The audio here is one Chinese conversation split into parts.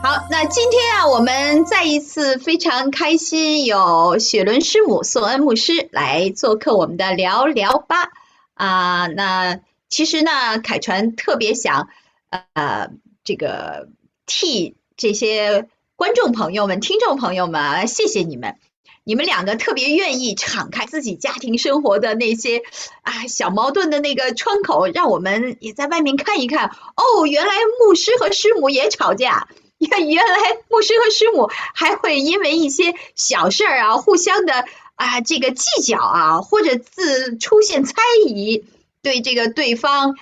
好，那今天啊，我们再一次非常开心，有雪伦师母、宋恩牧师来做客我们的聊聊吧。那其实呢，凯传特别想这个替这些观众朋友们、听众朋友们，谢谢你们。你们两个特别愿意敞开自己家庭生活的那些小矛盾的那个窗口，让我们也在外面看一看。哦，原来牧师和师母也吵架。原来牧师和师母还会因为一些小事儿互相的这个计较或者出现猜疑，对这个对方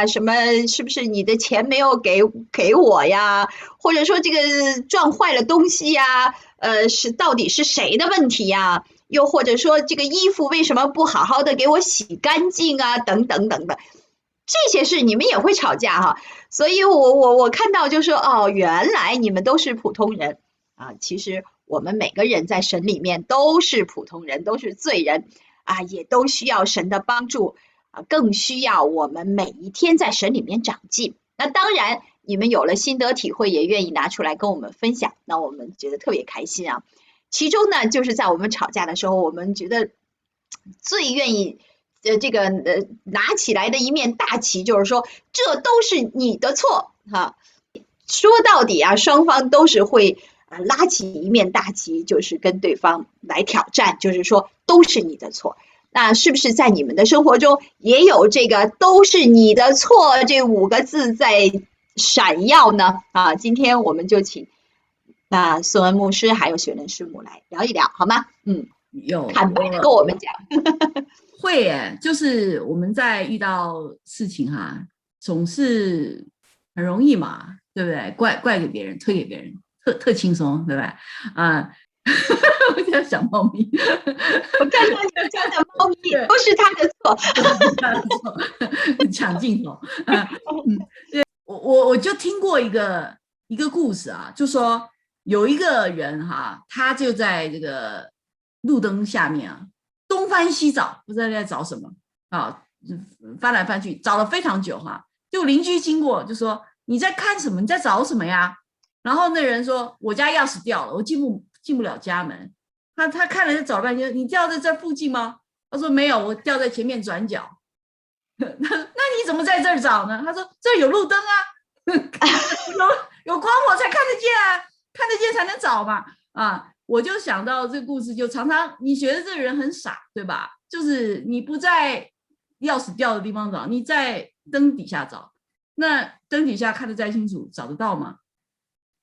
什么是不是你的钱没有给我呀？或者说这个撞坏了东西呀？到底是谁的问题呀？又或者说这个衣服为什么不好好的给我洗干净啊？等等等等，这些事你们也会吵架哈。所以我看到就说哦，原来你们都是普通人其实我们每个人在神里面都是普通人，都是罪人也都需要神的帮助更需要我们每一天在神里面长进。那当然，你们有了心得体会，也愿意拿出来跟我们分享，那我们觉得特别开心啊。其中呢，就是在我们吵架的时候，我们觉得最愿意拿起来的一面大旗，就是说这都是你的错哈。说到底双方都是会拉起一面大旗，就是跟对方来挑战，就是说都是你的错。那是不是在你们的生活中也有这个都是你的错这5个字在闪耀呢？今天我们就请宋恩牧师还有雪伦师母来聊一聊，好吗？坦白的跟我们讲。会耶，就是我们在遇到事情总是很容易嘛，对不对？怪给别人，推给别人，特轻松，对不对？我在想猫咪，我看到你家的猫咪都是他的错，抢镜头。我就听过一个故事就说有一个人他就在这个路灯下面东翻西找，不知道在找什么翻来翻去找了非常久就邻居经过就说你在看什么？你在找什么呀？然后那人说我家钥匙掉了，我进不了家门。他看了找了半天，你掉在这附近吗？他说没有，我掉在前面转角。那你怎么在这儿找呢？他说这有路灯有光我才看得见看得见才能找嘛我就想到这个故事，就常常你觉得这个人很傻，对吧？就是你不在钥匙掉的地方找，你在灯底下找，那灯底下看得再清楚，找得到吗？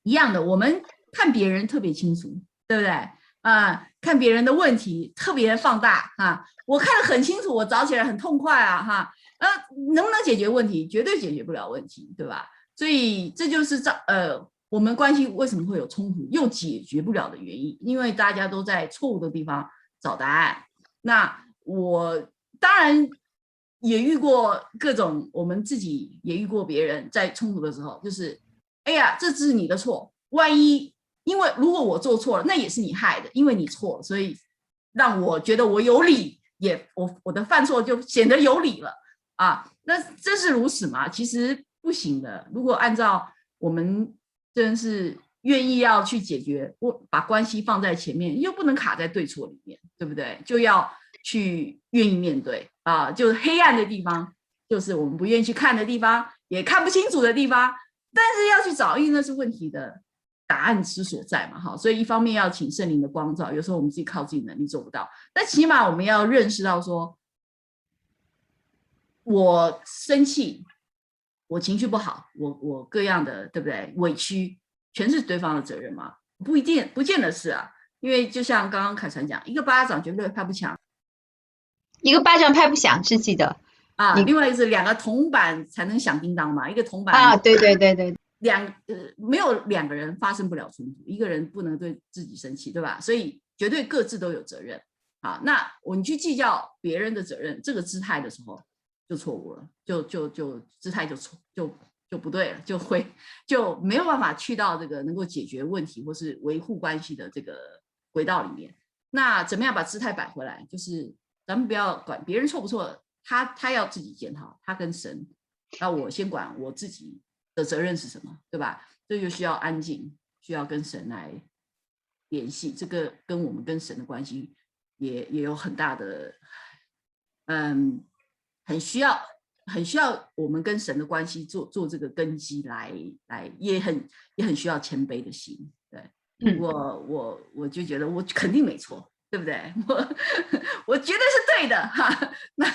一样的，我们看别人特别清楚，对不对？看别人的问题特别放大我看得很清楚，我找起来很痛快能不能解决问题？绝对解决不了问题，对吧？所以这就是我们关系为什么会有冲突又解决不了的原因，因为大家都在错误的地方找答案。那我当然也遇过各种，我们自己也遇过别人在冲突的时候，就是哎呀，这是你的错，万一因为如果我做错了，那也是你害的，因为你错，所以让我觉得我有理，也我的犯错就显得有理了那真是如此吗？其实不行的。如果按照我们真是愿意要去解决，把关系放在前面，又不能卡在对错里面，对不对？就要去愿意面对就是黑暗的地方，就是我们不愿意去看的地方，也看不清楚的地方，但是要去找，因为那是问题的答案之所在嘛所以一方面要请圣灵的光照，有时候我们自己靠自己能力做不到，但起码我们要认识到说，我生气，我情绪不好，我各样的对不对委屈，全是对方的责任吗？不一定，不见得是因为就像刚刚凯传讲，一个巴掌绝对拍不响，一个巴掌拍不响，是记得另外是2个铜板才能响叮当嘛，一个铜板对对对对，没有2个人发生不了冲突，一个人不能对自己生气，对吧？所以绝对各自都有责任那你去计较别人的责任这个姿态的时候就错误了，就姿态就不对了，就没有办法去到这个能够解决问题或是维护关系的这个轨道里面。那怎么样把姿态摆回来？就是咱们不要管别人错不错，他要自己检讨，他跟神。那我先管我自己的责任是什么，对吧？这就需要安静需要跟神来联系，这个跟我们跟神的关系也有很大的，很需要我们跟神的关系做这个根基来，也很需要谦卑的心。对，我就觉得我肯定没错，对不对？我绝对是对的哈。那